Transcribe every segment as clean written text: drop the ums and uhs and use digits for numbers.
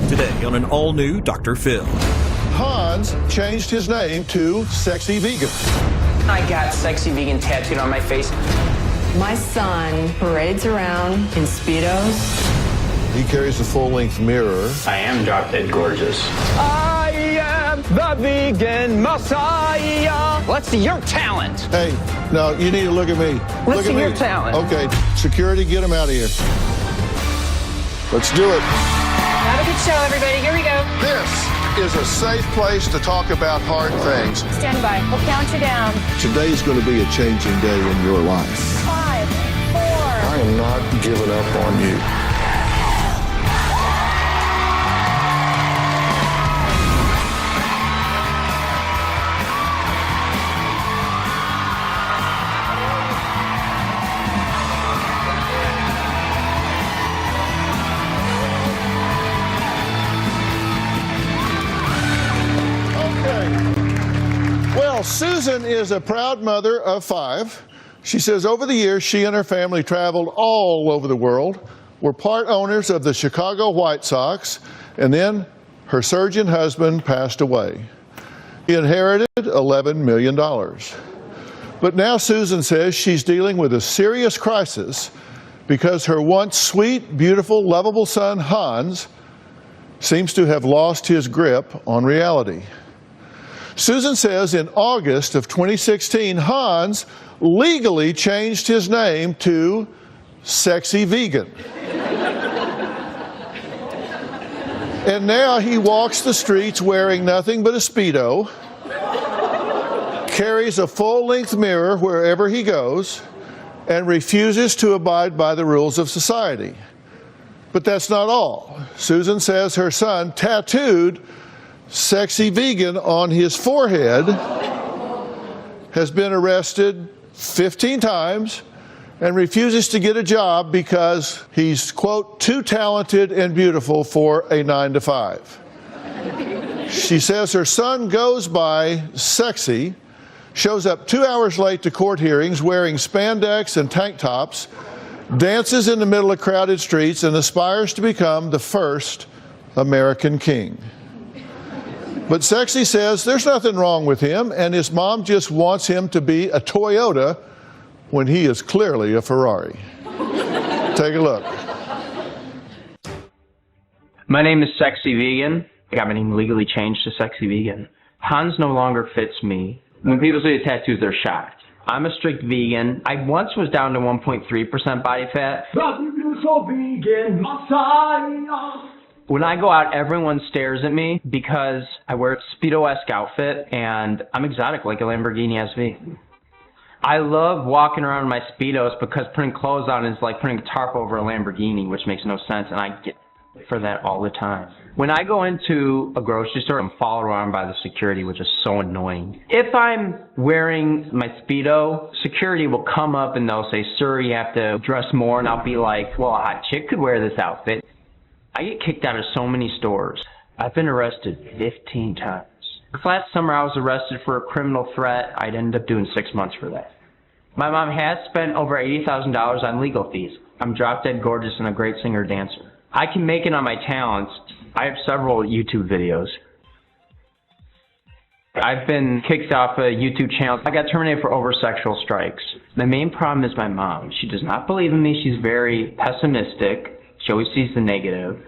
Today on an all-new Dr. Phil. Hans changed his name to Sexy Vegan. I got Sexy Vegan tattooed on my face. My son parades around in Speedos. He carries a full-length mirror. I am drop dead gorgeous. I am the vegan messiah. Let's see your talent. Hey, no, you need to look at me. Let's look see at your me. talent. Okay, security, get him out of here. Let's do it. Have a good show, everybody. Here we go. This is a safe place to talk about hard things. Stand by. We'll count you down. Today's going to be a changing day in your life. 5, 4. I am not giving up on you. Well, Susan is a proud mother of 5. She says over the years, she and her family traveled all over the world, were part owners of the Chicago White Sox, and then her surgeon husband passed away. He inherited $11 million. But now Susan says she's dealing with a serious crisis because her once sweet, beautiful, lovable son, Hans, seems to have lost his grip on reality. Susan says in August of 2016, Hans legally changed his name to Sexy Vegan. And now he walks the streets wearing nothing but a Speedo, carries a full-length mirror wherever he goes, and refuses to abide by the rules of society. But that's not all. Susan says her son tattooed Sexy Vegan on his forehead, has been arrested 15 times, and refuses to get a job because he's, quote, too talented and beautiful for a 9-to-5. She says her son goes by Sexy, shows up 2 hours late to court hearings wearing spandex and tank tops, dances in the middle of crowded streets, and aspires to become the first American king. But Sexy says there's nothing wrong with him, and his mom just wants him to be a Toyota when he is clearly a Ferrari. Take a look. My name is Sexy Vegan. I got my name legally changed to Sexy Vegan. Hans no longer fits me. When people see the tattoos, they're shocked. I'm a strict vegan. I once was down to 1.3% body fat. Vegan messiah. When I go out, everyone stares at me because I wear a Speedo-esque outfit and I'm exotic like a Lamborghini SV. I love walking around in my Speedos because putting clothes on is like putting a tarp over a Lamborghini, which makes no sense, and I get for that all the time. When I go into a grocery store, I'm followed around by the security, which is so annoying. If I'm wearing my Speedo, security will come up and they'll say, "Sir, you have to dress more," and I'll be like, "Well, a hot chick could wear this outfit." I get kicked out of so many stores. I've been arrested 15 times. This last summer I was arrested for a criminal threat. I'd end up doing 6 months for that. My mom has spent over $80,000 on legal fees. I'm drop dead gorgeous and a great singer-dancer. I can make it on my talents. I have several YouTube videos. I've been kicked off a YouTube channel. I got terminated for over sexual strikes. The main problem is my mom. She does not believe in me. She's very pessimistic. She always sees the negative.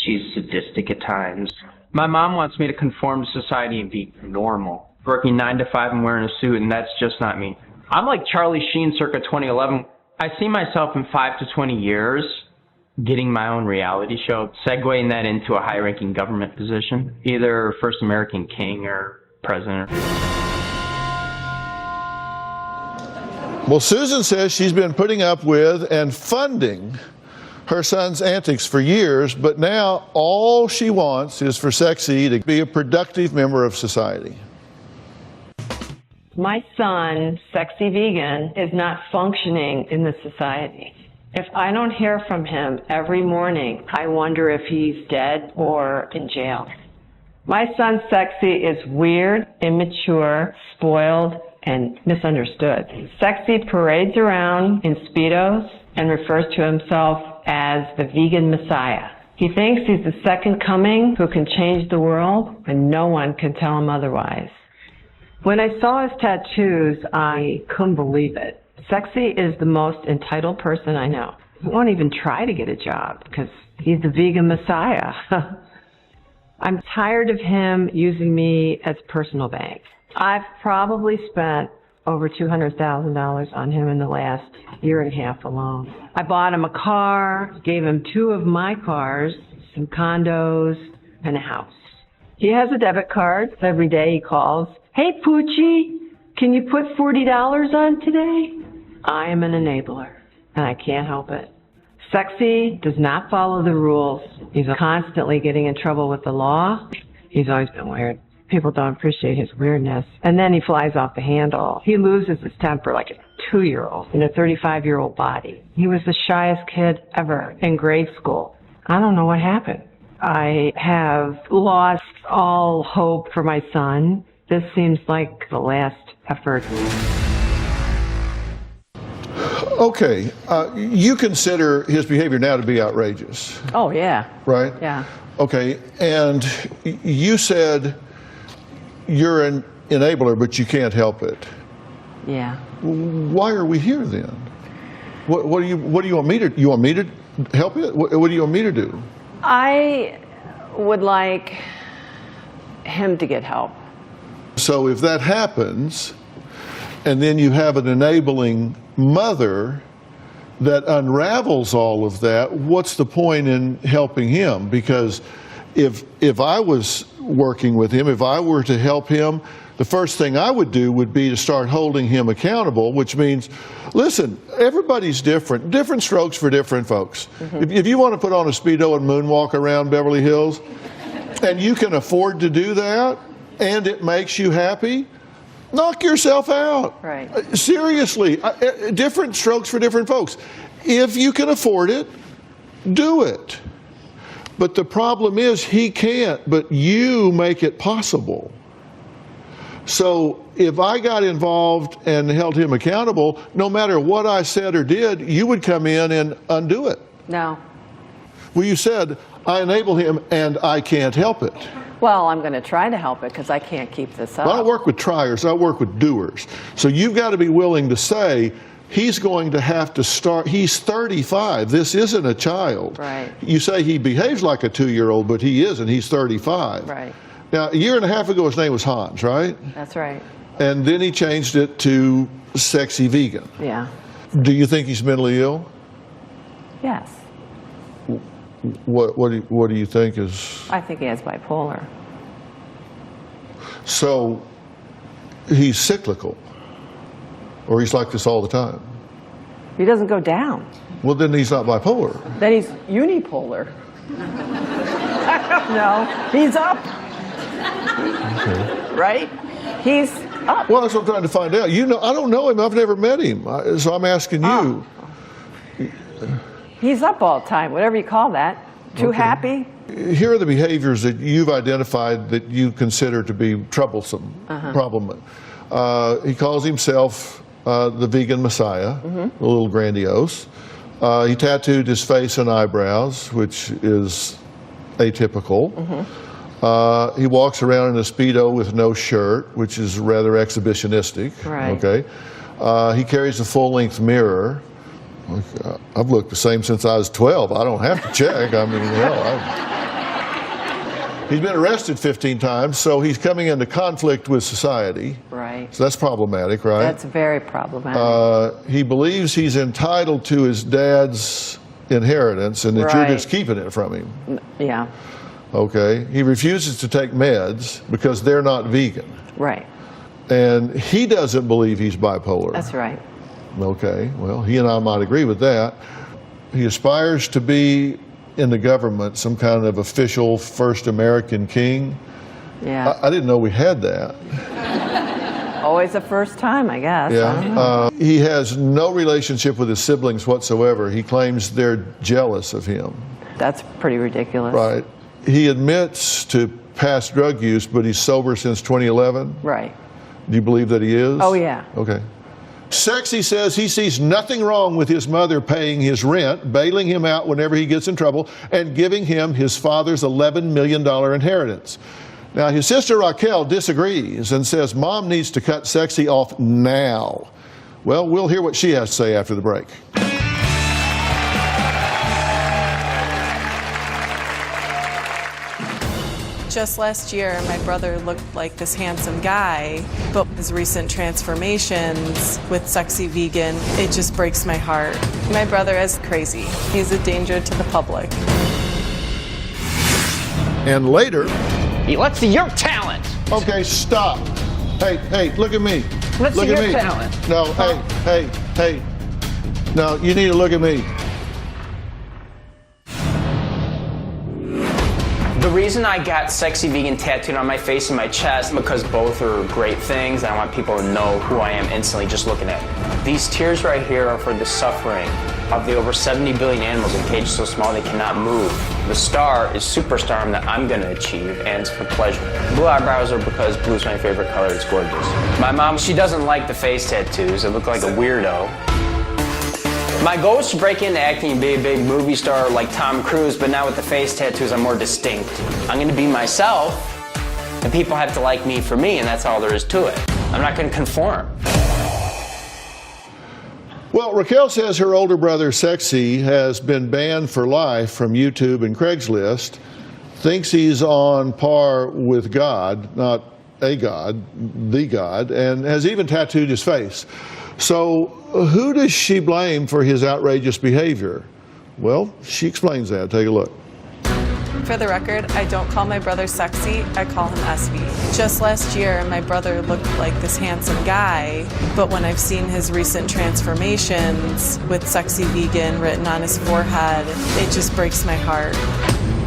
She's sadistic at times. My mom wants me to conform to society and be normal. Working 9 to 5 and wearing a suit, and that's just not me. I'm like Charlie Sheen circa 2011. I see myself in 5 to 20 years getting my own reality show, segueing that into a high-ranking government position, either first American king or president. Well, Susan says she's been putting up with and funding her son's antics for years, but now all she wants is for Sexy to be a productive member of society. My son, Sexy Vegan, is not functioning in the society. If I don't hear from him every morning, I wonder if he's dead or in jail. My son, Sexy, is weird, immature, spoiled, and misunderstood. Sexy parades around in Speedos and refers to himself as the vegan messiah. He thinks he's the second coming who can change the world, and no one can tell him otherwise. When I saw his tattoos, I couldn't believe it. Sexy is the most entitled person I know. He won't even try to get a job because he's the vegan messiah. I'm tired of him using me as personal bank. I've probably spent over $200,000 on him in the last year and a half alone. I bought him a car, gave him 2 of my cars, some condos, and a house. He has a debit card. Every day he calls, "Hey, Poochie, can you put $40 on today?" I am an enabler, and I can't help it. Sexy does not follow the rules. He's constantly getting in trouble with the law. He's always been weird. People don't appreciate his weirdness. And then he flies off the handle. He loses his temper like a 2-year-old in a 35-year-old body. He was the shyest kid ever in grade school. I don't know what happened. I have lost all hope for my son. This seems like the last effort. Okay, you consider his behavior now to be outrageous, Oh, yeah. right? Yeah. Okay, and you said you're an enabler, but you can't help it. Yeah. Why are we here then? What do you want me to? You want me to help it? What do you want me to do? I would like him to get help. So if that happens, and then you have an enabling mother that unravels all of that, what's the point in helping him? Because if I was working with him, if I were to help him, the first thing I would do would be to start holding him accountable, which means, listen, everybody's different. Different strokes for different folks. If you want to put on a Speedo and moonwalk around Beverly Hills, and you can afford to do that, and it makes you happy, knock yourself out. Right. Seriously, different strokes for different folks. If you can afford it, do it. But the problem is he can't, but you make it possible. So if I got involved and held him accountable, no matter what I said or did, you would come in and undo it. No. Well, you said, I enable him and I can't help it. Well, I'm going to try to help it because I can't keep this up. Well, I don't work with triers, I work with doers. So you've got to be willing to say, he's going to have to start, he's 35, this isn't a child. Right. You say he behaves like a 2-year-old, but he isn't, he's 35. Right. Now, a year and a half ago, his name was Hans, right? That's right. And then he changed it to Sexy Vegan. Yeah. Do you think he's mentally ill? Yes. What do you think is? I think he has bipolar. So he's cyclical, or he's like this all the time? He doesn't go down. Well, then he's not bipolar. Then he's unipolar. No, he's up. Okay. Right? He's up. Well, that's what I'm trying to find out. You know, I don't know him. I've never met him, so I'm asking you. He's up all the time, whatever you call that. Too Okay. happy? Here are the behaviors that you've identified that you consider to be troublesome, problem. He calls himself the vegan messiah, a little grandiose. He tattooed his face and eyebrows, which is atypical. He walks around in a Speedo with no shirt, which is rather exhibitionistic. Right. Okay. He carries a full-length mirror. I've looked the same since I was 12. I don't have to check. I mean, hell, he's been arrested 15 times, so he's coming into conflict with society. Right. So that's problematic, right? That's very problematic. He believes he's entitled to his dad's inheritance and that you're Right. just keeping it from him. Yeah. Okay. He refuses to take meds because they're not vegan. Right. And he doesn't believe he's bipolar. That's right. Okay, well, he and I might agree with that. He aspires to be in the government some kind of official first American king. Yeah. I didn't know we had that. Always the first time, I guess. I don't know. Yeah. He has no relationship with his siblings whatsoever. He claims they're jealous of him. That's pretty ridiculous. Right. He admits to past drug use, but he's sober since 2011. Right. Do you believe that he is? Oh, yeah. Okay. Sexy says he sees nothing wrong with his mother paying his rent, bailing him out whenever he gets in trouble, and giving him his father's $11 million inheritance. Now, his sister Raquel disagrees and says Mom needs to cut Sexy off now. Well, we'll hear what she has to say after the break. Just last year, my brother looked like this handsome guy, but his recent transformations with Sexy Vegan, it just breaks my heart. My brother is crazy. He's a danger to the public. And later... Let's see your talent. Okay, stop. Hey, look at me. Let's look see at your me. talent. No, hey. No, you need to look at me. The reason I got Sexy Vegan tattooed on my face and my chest, because both are great things, and I want people to know who I am instantly just looking at me. These tears right here are for the suffering of the over 70 billion animals in cages so small they cannot move. The star is superstar that I'm going to achieve, and it's for pleasure. Blue eyebrows are because blue's my favorite color. It's gorgeous. My mom, she doesn't like the face tattoos. I look like a weirdo. My goal is to break into acting and be a big movie star like Tom Cruise, but now with the face tattoos, I'm more distinct. I'm going to be myself, and people have to like me for me, and that's all there is to it. I'm not going to conform. Well, Raquel says her older brother, Sexy, has been banned for life from YouTube and Craigslist, thinks he's on par with God, not a God, the God, and has even tattooed his face. So who does she blame for his outrageous behavior? Well, she explains that. Take a look. For the record, I don't call my brother Sexy, I call him SV. Just last year, my brother looked like this handsome guy, but when I've seen his recent transformations with Sexy Vegan written on his forehead, it just breaks my heart.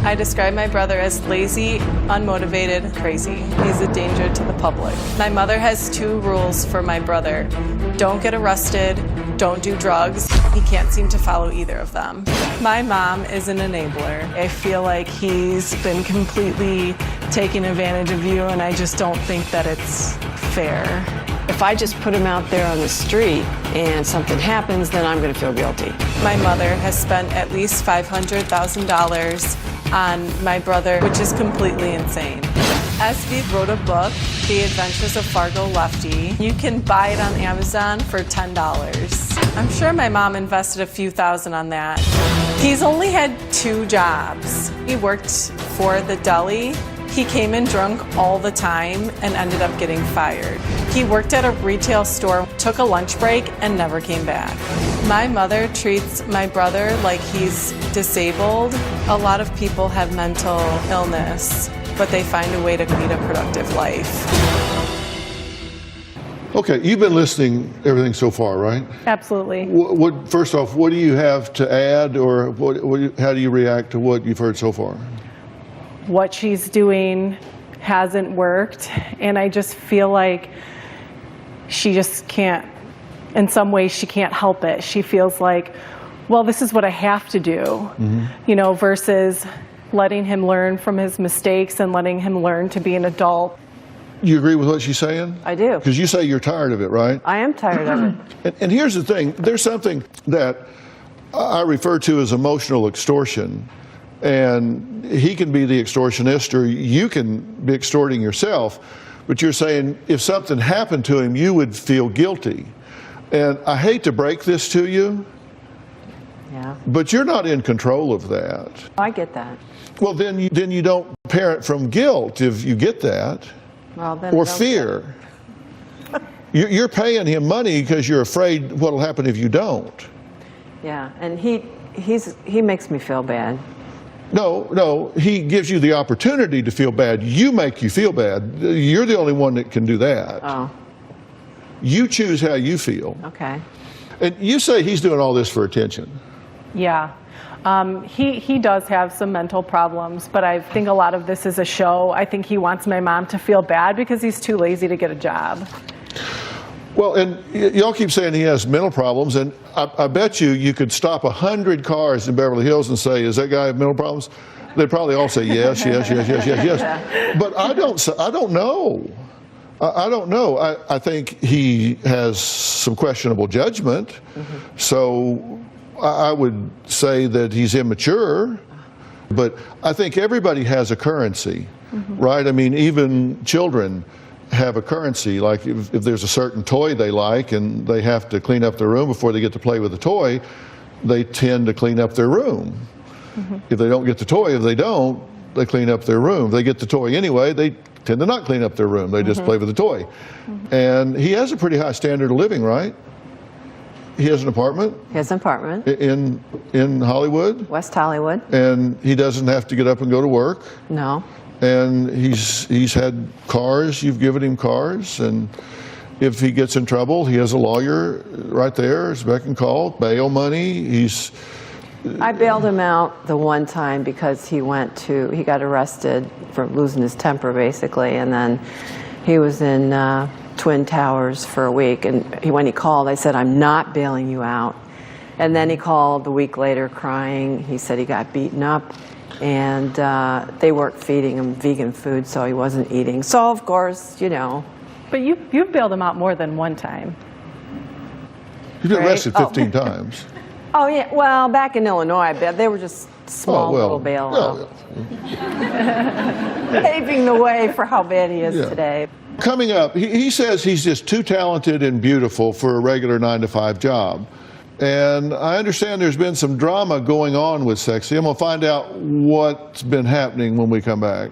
I describe my brother as lazy, unmotivated, crazy. He's a danger to the public. My mother has 2 rules for my brother. Don't get arrested, don't do drugs. He can't seem to follow either of them. My mom is an enabler. I feel like he's been completely taking advantage of you, and I just don't think that it's fair. If I just put him out there on the street and something happens, then I'm going to feel guilty. My mother has spent at least $500,000 on my brother, which is completely insane. SV wrote a book, The Adventures of Fargo Lefty. You can buy it on Amazon for $10. I'm sure my mom invested a few thousand on that. He's only had 2 jobs. He worked for the deli. He came in drunk all the time and ended up getting fired. He worked at a retail store, took a lunch break, and never came back. My mother treats my brother like he's disabled. A lot of people have mental illness, but they find a way to lead a productive life. Okay, you've been listening to everything so far, right? Absolutely. First off, what do you have to add, or how do you react to what you've heard so far? What she's doing hasn't worked, and I just feel like she just can't, in some ways she can't help it. She feels like, well, this is what I have to do, versus letting him learn from his mistakes and letting him learn to be an adult. You agree with what she's saying? I do. Because you say you're tired of it, right? I am tired of it. And here's the thing. There's something that I refer to as emotional extortion. And he can be the extortionist, or you can be extorting yourself. But you're saying if something happened to him, you would feel guilty. And I hate to break this to you, but you're not in control of that. I get that. Well, then you don't parent from guilt if you get that, Well, then or fear. You're paying him money because you're afraid what'll happen if you don't. Yeah, and he makes me feel bad. No, he gives you the opportunity to feel bad. You make you feel bad. You're the only one that can do that. Oh. You choose how you feel. Okay. And you say he's doing all this for attention. Yeah. He does have some mental problems, but I think a lot of this is a show. I think he wants my mom to feel bad because he's too lazy to get a job. Well, and y'all keep saying he has mental problems, and I bet you could stop 100 cars in Beverly Hills and say, "Does that guy have mental problems?" They'd probably all say yes, yes, yes, yes, yes, yes. But I don't know. I don't know. I think he has some questionable judgment. So I would say that he's immature. But I think everybody has a currency, right? I mean, even children have a currency. Like if there's a certain toy they like and they have to clean up their room before they get to play with the toy, they tend to clean up their room. If they don't get the toy, if they don't, they clean up their room. If they get the toy anyway, they tend to not clean up their room. They just play with the toy. And he has a pretty high standard of living, right? He has an apartment? He has an apartment. In Hollywood? West Hollywood. And he doesn't have to get up and go to work? No. And he's had cars, you've given him cars, and if he gets in trouble, he has a lawyer right there, his beck and call, bail money. I bailed him out the one time because he got arrested for losing his temper, basically, and then he was in Twin Towers for a week, and when he called, I said, I'm not bailing you out. And then he called a week later crying. He said he got beaten up, and they weren't feeding him vegan food, so he wasn't eating. So, of course, you know. But you've bailed him out more than one time. You've been arrested 15 times. Oh, yeah. Well, back in Illinois, I bet they were just small little bailouts. Paving the way for how bad he is today. Coming up, he says he's just too talented and beautiful for a regular 9-to-5 job. And I understand there's been some drama going on with Sexy. I'm going to find out what's been happening when we come back.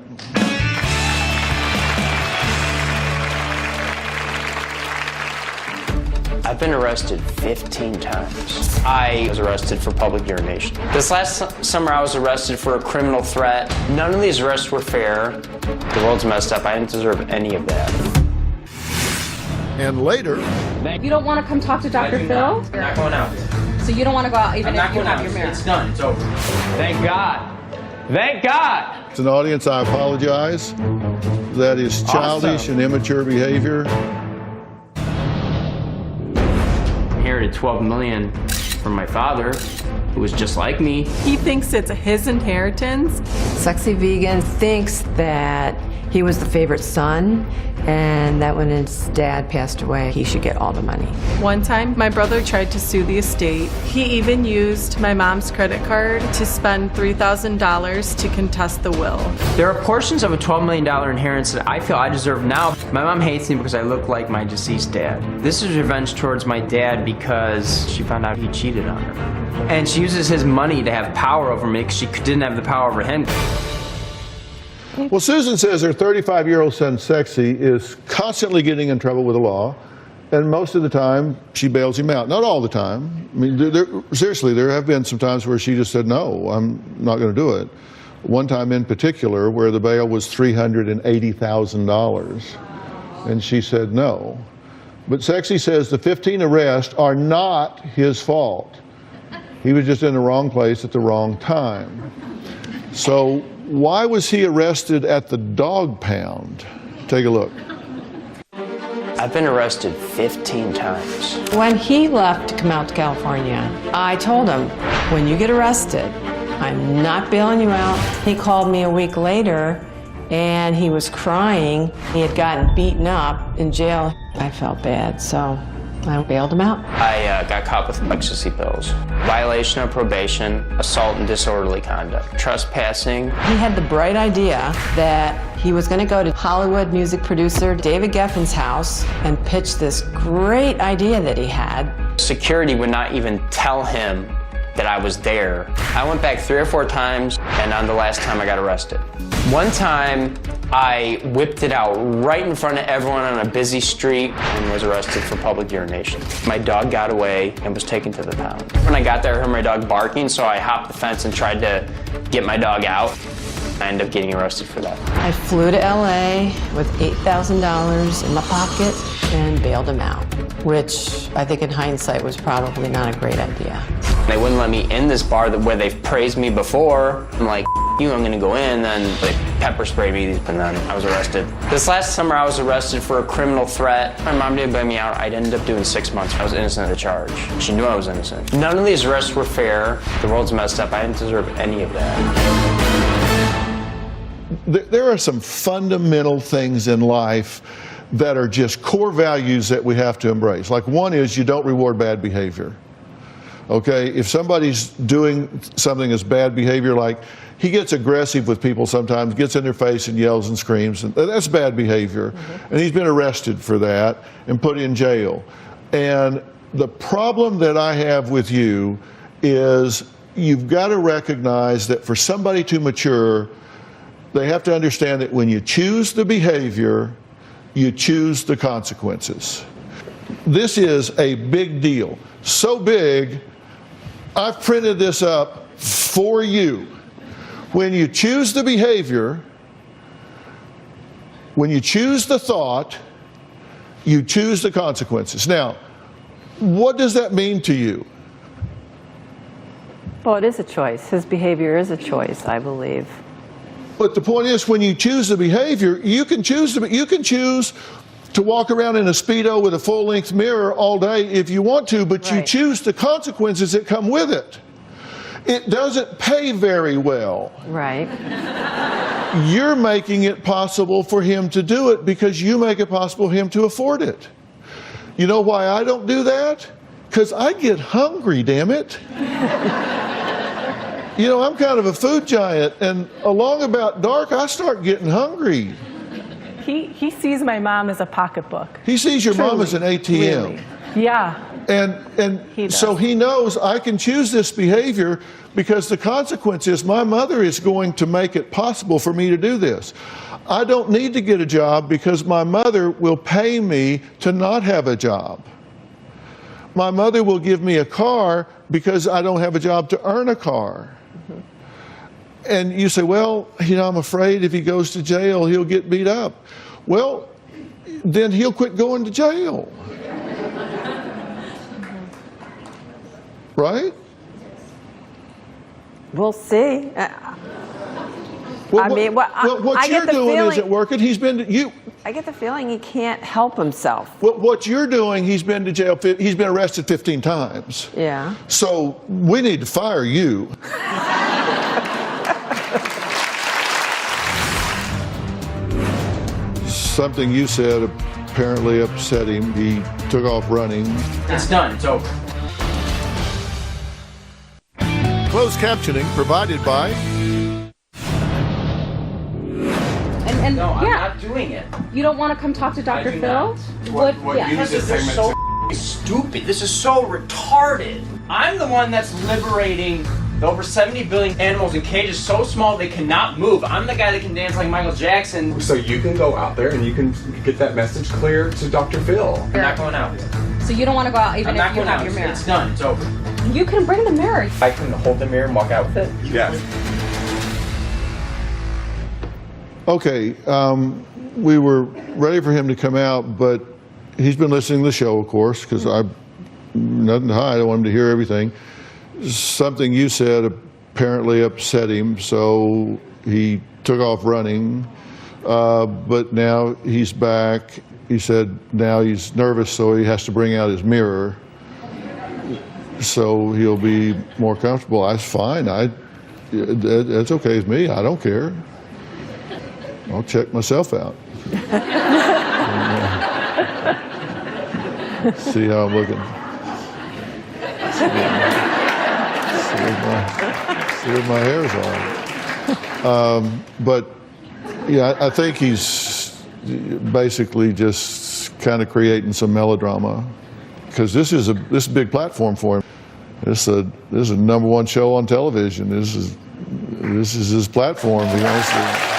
I've been arrested 15 times. I was arrested for public urination. This last summer I was arrested for a criminal threat. None of these arrests were fair. The world's messed up. I didn't deserve any of that. And later... You don't want to come talk to Dr. Phil? I'm not going out. So you don't want to go out even if you have your mirror? It's done. It's over. Thank God. Thank God. As an audience, I apologize. That is childish and immature behavior. Inherited $12 million from my father, who was just like me. He thinks it's his inheritance. Sexy Vegan thinks that he was the favorite son, and that when his dad passed away, he should get all the money. One time, my brother tried to sue the estate. He even used my mom's credit card to spend $3,000 to contest the will. There are portions of a $12 million inheritance that I feel I deserve now. My mom hates me because I look like my deceased dad. This is revenge towards my dad because she found out he cheated on her. And she uses his money to have power over me because she didn't have the power over him. Well, Susan says her 35-year-old son, Sexy, is constantly getting in trouble with the law, and most of the time she bails him out. Not all the time. I mean, seriously, there have been some times where she just said, no, I'm not going to do it. One time in particular where the bail was $380,000, and she said no. But Sexy says the 15 arrests are not his fault. He was just in the wrong place at the wrong time. So why was he arrested at the dog pound? Take a look. I've been arrested 15 times. When he left to come out to California, I told him, when you get arrested, I'm not bailing you out. He called me a week later, and he was crying. He had gotten beaten up in jail. I felt bad, so I bailed him out. I got caught with ecstasy pills, violation of probation, assault and disorderly conduct, trespassing. He had the bright idea that he was going to go to Hollywood music producer David Geffen's house and pitch this great idea that he had. Security would not even tell him that I was there. I went back 3 or 4 times, and on the last time I got arrested. One time, I whipped it out right in front of everyone on a busy street and was arrested for public urination. My dog got away and was taken to the pound. When I got there, I heard my dog barking, so I hopped the fence and tried to get my dog out. I ended up getting arrested for that. I flew to LA with $8,000 in my pocket and bailed him out, which I think in hindsight was probably not a great idea. They wouldn't let me in this bar where they've praised me before. I'm like, you, I'm gonna go in, then they pepper sprayed me, and then I was arrested. This last summer I was arrested for a criminal threat. My mom didn't bail me out. I ended up doing 6 months. I was innocent of the charge. She knew I was innocent. None of these arrests were fair. The world's messed up. I didn't deserve any of that. There are some fundamental things in life that are just core values that we have to embrace. Like one is you don't reward bad behavior. Okay, if somebody's doing something that's bad behavior, like he gets aggressive with people sometimes, gets in their face and yells and screams, and that's bad behavior. And he's been arrested for that and put in jail. And the problem that I have with you is you've got to recognize that for somebody to mature, they have to understand that when you choose the behavior, you choose the consequences. This is a big deal. So big, I've printed this up for you. When you choose the behavior, when you choose the thought, you choose the consequences. Now, what does that mean to you? Well, it is a choice. His behavior is a choice, I believe. But the point is, when you choose the behavior, you can choose to walk around in a Speedo with a full-length mirror all day if you want to, but you choose the consequences that come with it. It doesn't pay very well. Right. You're making it possible for him to do it because you make it possible for him to afford it. You know why I don't do that? Because I get hungry, damn it. You know, I'm kind of a food giant, and along about dark, I start getting hungry. He sees my mom as a pocketbook. He sees your mom as an ATM. Really. Yeah. And so he knows I can choose this behavior because the consequence is my mother is going to make it possible for me to do this. I don't need to get a job because my mother will pay me to not have a job. My mother will give me a car because I don't have a job to earn a car. And you say, well, you know, I'm afraid if he goes to jail, he'll get beat up. Well, then he'll quit going to jail. Right? We'll see. Well, I mean, what you're doing isn't working. I get the feeling he can't help himself. What you're doing, he's been to jail. He's been arrested 15 times. Yeah. So we need to fire you. Something you said apparently upset him. He took off running. It's done. It's over. Closed captioning provided by. And No, I'm yeah, not doing it. you don't want to come talk to Dr. do Phil? not. What yeah. This is so stupid. This is so retarded. I'm the one that's liberating the over 70 billion animals in cages so small they cannot move. I'm the guy that can dance like Michael Jackson. So you can go out there and you can get that message clear to Dr. Phil. I'm not going out. So you don't want to go out even I'm if not you going have out. your mirror? It's done. It's over. You can bring the mirror. I can hold the mirror and walk out with it. Yes. Okay, we were ready for him to come out, but he's been listening to the show, of course, because I've nothing to hide. I want him to hear everything. Something you said apparently upset him, so he took off running. But now he's back. He said now he's nervous, so he has to bring out his mirror, so he'll be more comfortable. That's fine. That's okay with me. I don't care. I'll check myself out. See how I'm looking. See what my hair's on. But yeah, I think he's basically just kind of creating some melodrama because this is a big platform for him. This is a #1 show on television. This is his platform. He wants to.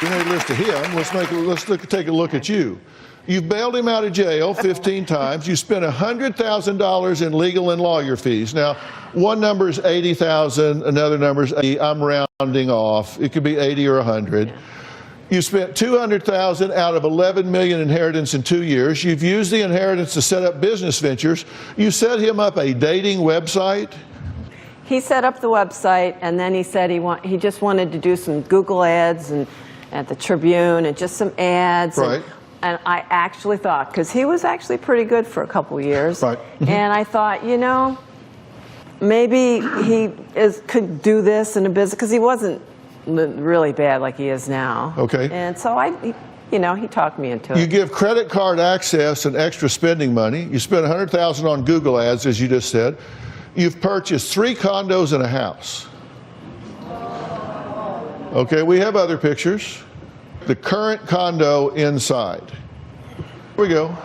You made a list of him. Let's take a look at you. You've bailed him out of jail 15 times. You spent $100,000 in legal and lawyer fees. Now, one number is 80,000, another number is 80. I'm rounding off. It could be 80 or 100. You spent $200,000 out of $11 million inheritance in 2 years. You've used the inheritance to set up business ventures. You set him up a dating website. He set up the website, and then he said he just wanted to do some Google ads and at the Tribune and just some ads. Right. And I actually thought, because he was actually pretty good for a couple years. Right. And I thought, you know, maybe he could do this in a business, because he wasn't really bad like he is now. Okay. And so You know, he talked me into You it. give credit card access and extra spending money. You spend $100,000 on Google ads, as you just said. You've purchased 3 condos and a house. Okay, we have other pictures. The current condo inside. Here we go.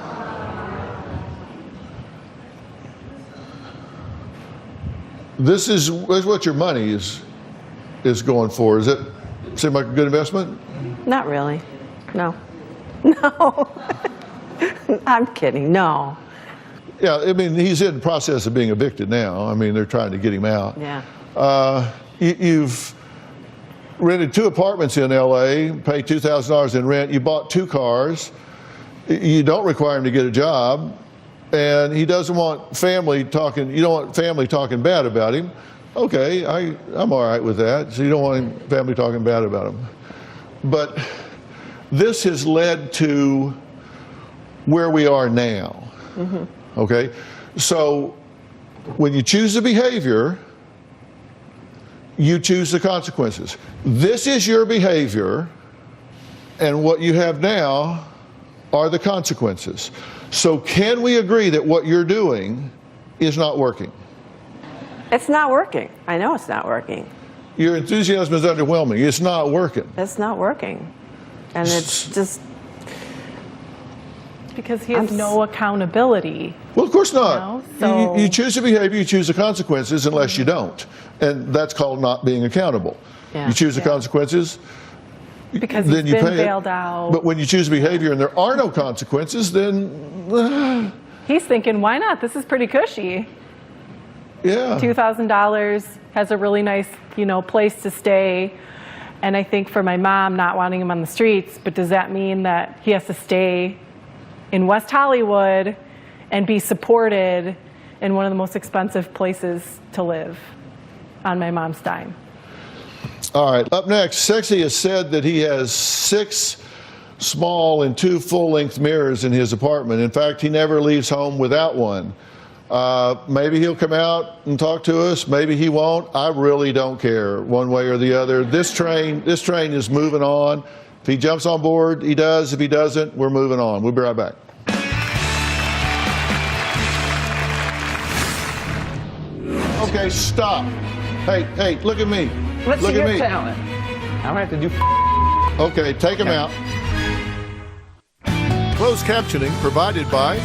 This is what your money is going for. Does it seem like a good investment? Not really. No. No. I'm kidding. No. Yeah, I mean, he's in the process of being evicted now. I mean, they're trying to get him out. Yeah. You've rented 2 apartments in LA, paid $2,000 in rent. You bought 2 cars. You don't require him to get a job. And he doesn't want family talking, you don't want family talking bad about him. Okay, I'm all right with that. So you don't want family talking bad about him. But this has led to where we are now. Mm-hmm. Okay? So when you choose a behavior, you choose the consequences. This is your behavior, and what you have now are the consequences. So can we agree that what you're doing is not working? It's not working. I know it's not working. Your enthusiasm is underwhelming. It's not working. It's not working. And it's just... Because he has no accountability. Well, of course not. You know, so- You choose a behavior, you choose the consequences unless you don't. And that's called not being accountable. Yeah. You choose the consequences, Because then he's you been pay bailed it. out. But when you choose behavior and there are no consequences, then He's thinking, why not? This is pretty cushy. yeah. $2,000, has a really nice, place to stay. And I think for my mom not wanting him on the streets, but does that mean that he has to stay in West Hollywood and be supported in one of the most expensive places to live on my mom's dime? All right, up next, Sexy has said that he has 6 small and 2 full-length mirrors in his apartment. In fact, he never leaves home without one. Maybe he'll come out and talk to us. Maybe he won't. I really don't care one way or the other. This train is moving on. If he jumps on board, he does. If he doesn't, we're moving on. We'll be right back. Okay, stop. Hey, look at me. Let's look see at your me. talent. I don't have to do. Okay, take him out. Closed captioning provided by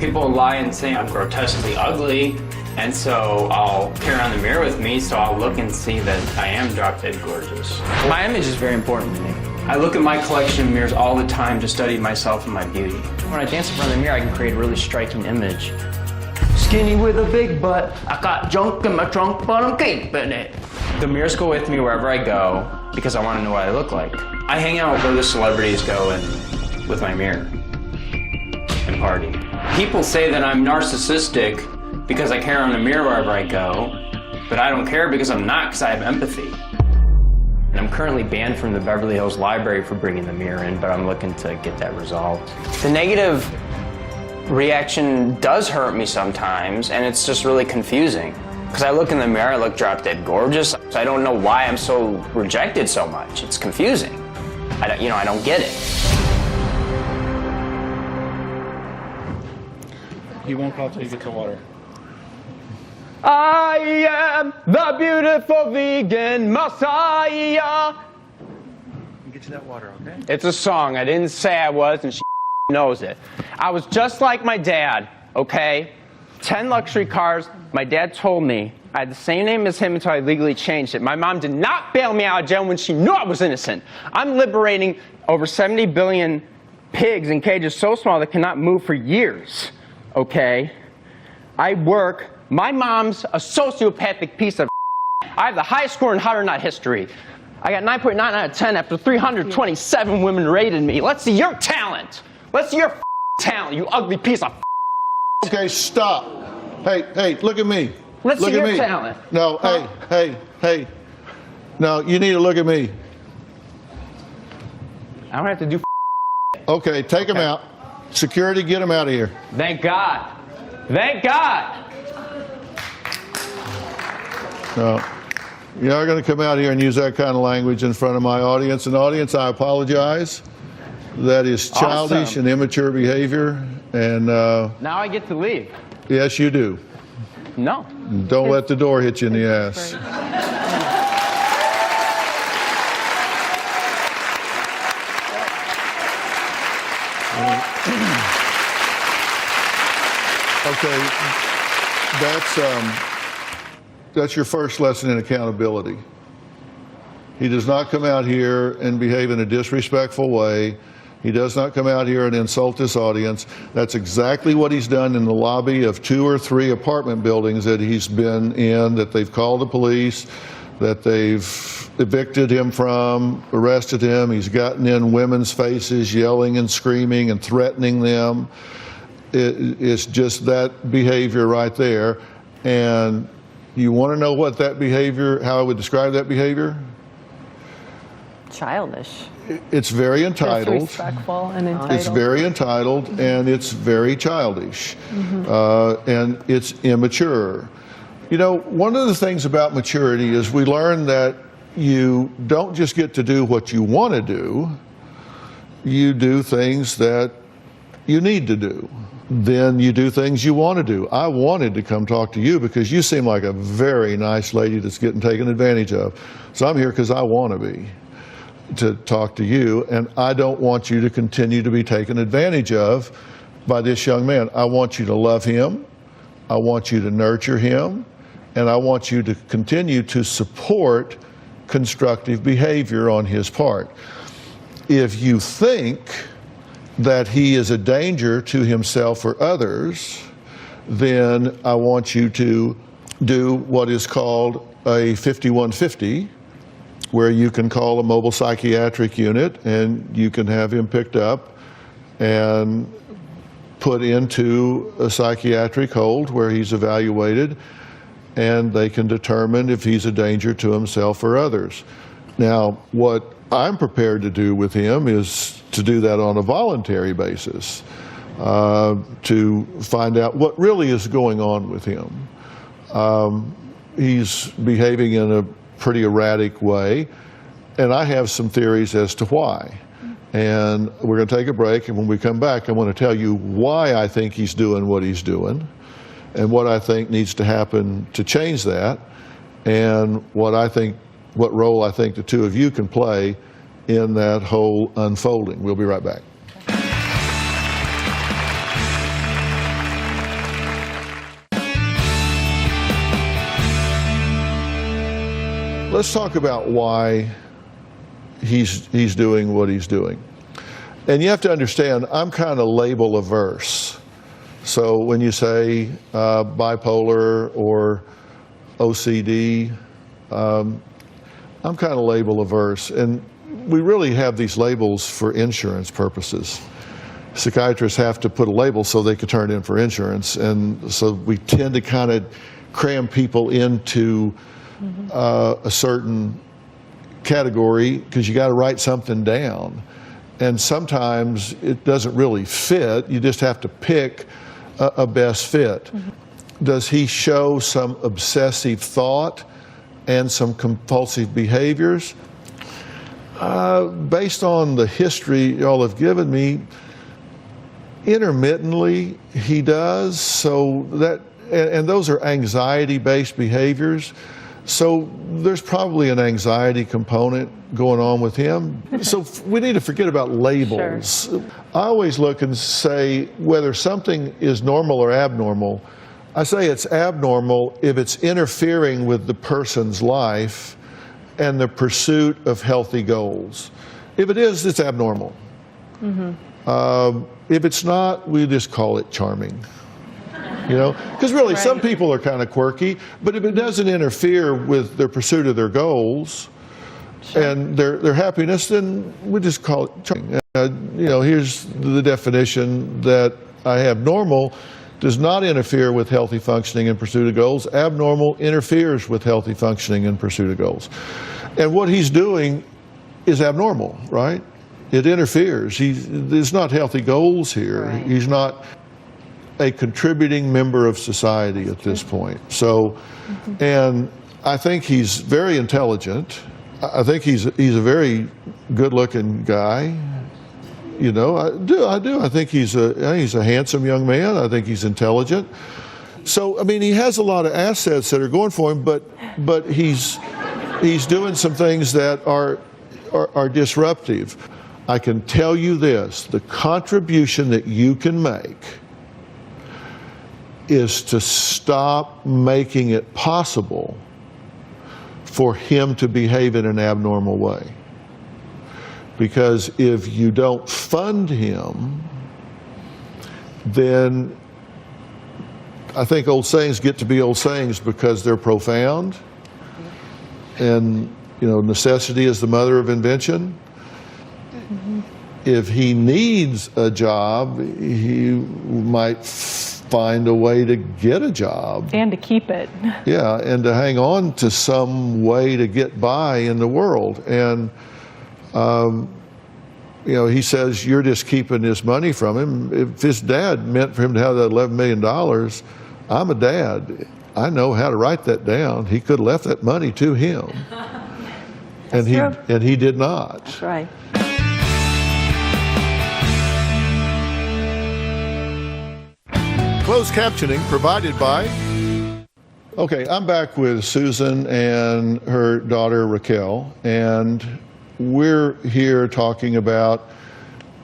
People lie and say I'm grotesquely ugly, and so I'll carry around the mirror with me so I'll look and see that I am drop dead gorgeous. My image is very important to me. I look at my collection of mirrors all the time to study myself and my beauty. When I dance in front of the mirror, I can create a really striking image. Skinny with a big butt, I got junk in my trunk, but I'm keeping it. The mirrors go with me wherever I go because I want to know what I look like. I hang out where the celebrities go and with my mirror and party. People say that I'm narcissistic because I carry on the mirror wherever I go, but I don't care because I'm not, because I have empathy. And I'm currently banned from the Beverly Hills Library for bringing the mirror in, but I'm looking to get that resolved. The negative reaction does hurt me sometimes, and it's just really confusing. Because I look in the mirror, I look drop dead gorgeous. I don't know why I'm so rejected so much. It's confusing. I don't get it. He won't call till you get the water. I am the beautiful vegan messiah. I'll get you that water, okay? It's a song. I didn't say I was, and she knows it. I was just like my dad, okay? 10 luxury cars. My dad told me I had the same name as him until I legally changed it. My mom did not bail me out of jail when she knew I was innocent. I'm liberating over 70 billion pigs in cages so small they cannot move for years, okay? I work. My mom's a sociopathic piece of I have the highest score in hot or not history. I got 9.9 out of 10 after 327 women rated me. Let's see your talent. Let's see your talent, you ugly piece of Okay, stop. Hey, look at me. Let's look see at your me. talent. No, hey. No, you need to look at me. I don't have to do Okay, take him out. Security, get him out of here. Thank God. Thank God. No. You're not going to come out here and use that kind of language in front of my audience. And audience, I apologize. That is childish Awesome. and immature behavior. And Now I get to leave. yes, you do. No. Don't let the door hit you in the ass. Okay, that's your first lesson in accountability. He does not come out here and behave in a disrespectful way. He does not come out here and insult this audience. That's exactly what he's done in the lobby of 2 or 3 apartment buildings that he's been in, that they've called the police, that they've evicted him from, arrested him. He's gotten in women's faces, yelling and screaming and threatening them. It's just that behavior right there. And you want to know what that behavior, how I would describe that behavior? Childish. It's very entitled. Disrespectful and entitled. It's very entitled, and it's very childish, and it's immature. You know, one of the things about maturity is we learn that you don't just get to do what you want to do, you do things that you need to do. Then you do things you want to do. I wanted to come talk to you because you seem like a very nice lady that's getting taken advantage of. So I'm here because I want to be, to talk to you, and I don't want you to continue to be taken advantage of by this young man. I want you to love him, I want you to nurture him, and I want you to continue to support constructive behavior on his part. If you think that he is a danger to himself or others, then I want you to do what is called a 5150, where you can call a mobile psychiatric unit and you can have him picked up and put into a psychiatric hold where he's evaluated, and they can determine if he's a danger to himself or others. Now, what I'm prepared to do with him is to do that on a voluntary basis, to find out what really is going on with him. He's behaving in a pretty erratic way, and I have some theories as to why. And we're going to take a break, and when we come back, I want to tell you why I think he's doing what he's doing, and what I think needs to happen to change that, and what role I think the two of you can play in that whole unfolding. We'll be right back. Let's talk about why he's doing what he's doing. And you have to understand, I'm kind of label averse. So when you say bipolar or OCD, I'm kind of label averse. And we really have these labels for insurance purposes. Psychiatrists have to put a label so they can turn in for insurance. And so we tend to kind of cram people into a certain category because you got to write something down. And sometimes it doesn't really fit. You just have to pick a best fit. Does he show some obsessive thought and some compulsive behaviors? Based on the history y'all have given me, intermittently he does. So that, and those are anxiety-based behaviors. So there's probably an anxiety component going on with him. So we need to forget about labels. Sure. I always look and say whether something is normal or abnormal. I say it's abnormal if it's interfering with the person's life and the pursuit of healthy goals. If it is, it's abnormal. If it's not, we just call it charming. You know, because really some people are kind of quirky, but if it doesn't interfere with their pursuit of their goals and their happiness, then we just call it charming. You know, here's the definition that I have. Normal does not interfere with healthy functioning and pursuit of goals. Abnormal interferes with healthy functioning and pursuit of goals. And what he's doing is abnormal, right? It interferes. There's not healthy goals here. Right. He's not a contributing member of society at this point. So, and I think he's very intelligent. I think he's a very good-looking guy. You know, I do. I think he's a handsome young man. I think he's intelligent. So, I mean, he has a lot of assets that are going for him, but he's doing some things that are disruptive. I can tell you this, the contribution that you can make is to stop making it possible for him to behave in an abnormal way. Because if you don't fund him, then I think old sayings get to be old sayings because they're profound. And, you know, necessity is the mother of invention. If he needs a job, he might find a way to get a job. And to keep it. Yeah, and to hang on to some way to get by in the world. And, you know, he says, you're just keeping this money from him. If his dad meant for him to have that $11 million, I'm a dad. I know how to write that down. He could have left that money to him. And he did not. That's right. Closed captioning provided by Okay, I'm back with Susan and her daughter Raquel, and we're here talking about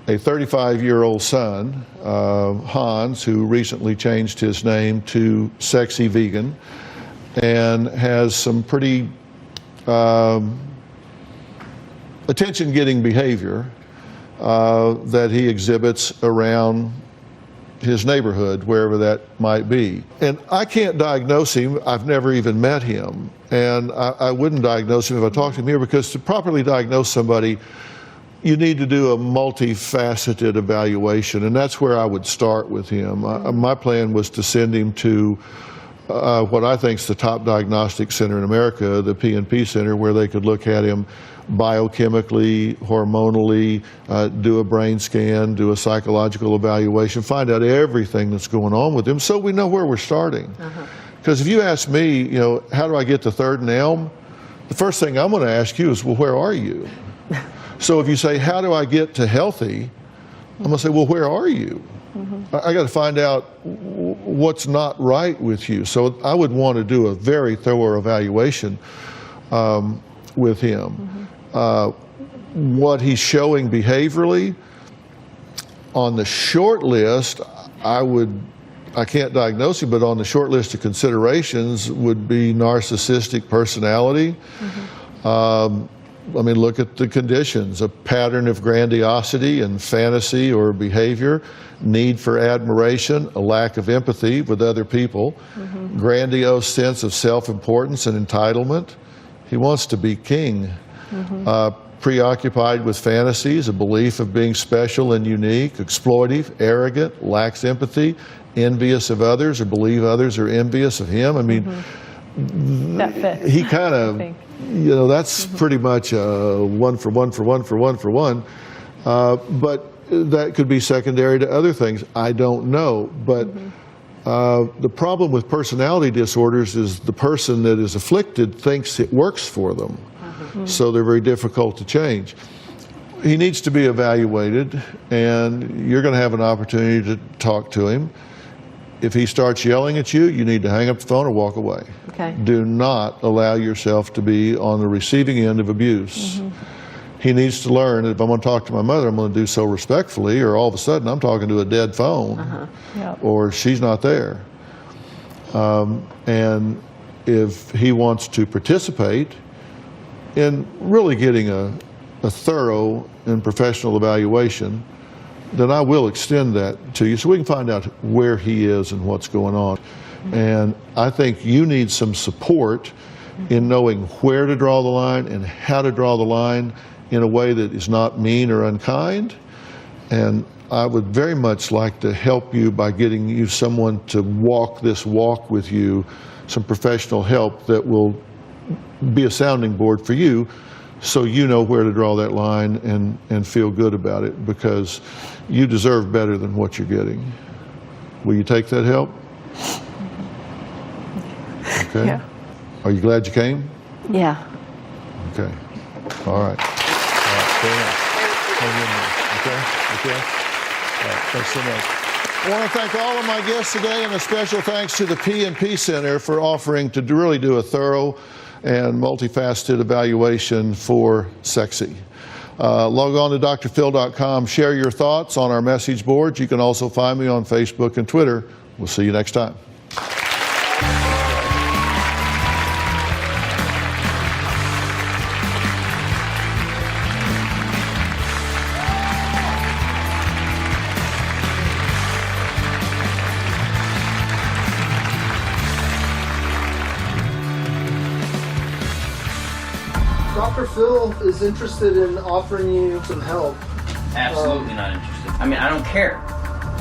a 35-year-old son, Hans, who recently changed his name to Sexy Vegan and has some pretty attention-getting behavior that he exhibits around his neighborhood, wherever that might be. And I can't diagnose him. I've never even met him. And I wouldn't diagnose him if I talked to him here, because to properly diagnose somebody, you need to do a multifaceted evaluation. And that's where I would start with him. My plan was to send him to what I think is the top diagnostic center in America, the P&P Center, where they could look at him biochemically, hormonally, do a brain scan, do a psychological evaluation, find out everything that's going on with him so we know where we're starting. Because if you ask me, you know, how do I get to Third and Elm? The first thing I'm going to ask you is, well, where are you? So if you say, how do I get to healthy? I'm going to say, well, where are you? I got to find out what's not right with you. So I would want to do a very thorough evaluation with him. What he's showing behaviorally, on the short list, I can't diagnose him, but on the short list of considerations would be narcissistic personality. I mean, look at the conditions: a pattern of grandiosity and fantasy or behavior, need for admiration, a lack of empathy with other people, grandiose sense of self-importance and entitlement. He wants to be king. Preoccupied with fantasies, a belief of being special and unique, exploitive, arrogant, lacks empathy, envious of others, or believe others are envious of him. I mean, that fits. He kind of, you know, that's pretty much a one for one for one for one for one. But that could be secondary to other things. I don't know. But the problem with personality disorders is the person that is afflicted thinks it works for them. So they're very difficult to change. He needs to be evaluated, and you're going to have an opportunity to talk to him. If he starts yelling at you, you need to hang up the phone or walk away. Okay. Do not allow yourself to be on the receiving end of abuse. He needs to learn that if I'm going to talk to my mother, I'm going to do so respectfully, or all of a sudden I'm talking to a dead phone, or she's not there. And if he wants to participate in really getting a thorough and professional evaluation, then I will extend that to you so we can find out where he is and what's going on. And I think you need some support in knowing where to draw the line and how to draw the line in a way that is not mean or unkind. And I would very much like to help you by getting you someone to walk this walk with you, some professional help that will be a sounding board for you, so you know where to draw that line and feel good about it, because you deserve better than what you're getting. Will you take that help? Okay. Yeah. Are you glad you came? Yeah. Okay. All right. Fair enough. Hang in there. Okay? Okay? All right. Thanks so much. I want to thank all of my guests today, and a special thanks to the P&P Center for offering to really do a thorough and multifaceted evaluation for sexy. Log on to drphil.com, share your thoughts on our message boards. You can also find me on Facebook and Twitter. We'll see you next time. Dr. Phil is interested in offering you some help. Absolutely not interested. I mean, I don't care.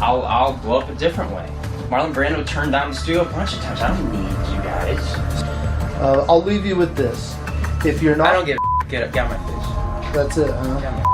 I'll blow up a different way. Marlon Brando turned down the studio a bunch of times. I don't need you guys. I'll leave you with this. If you're not... I don't give a get out my face. That's it, huh?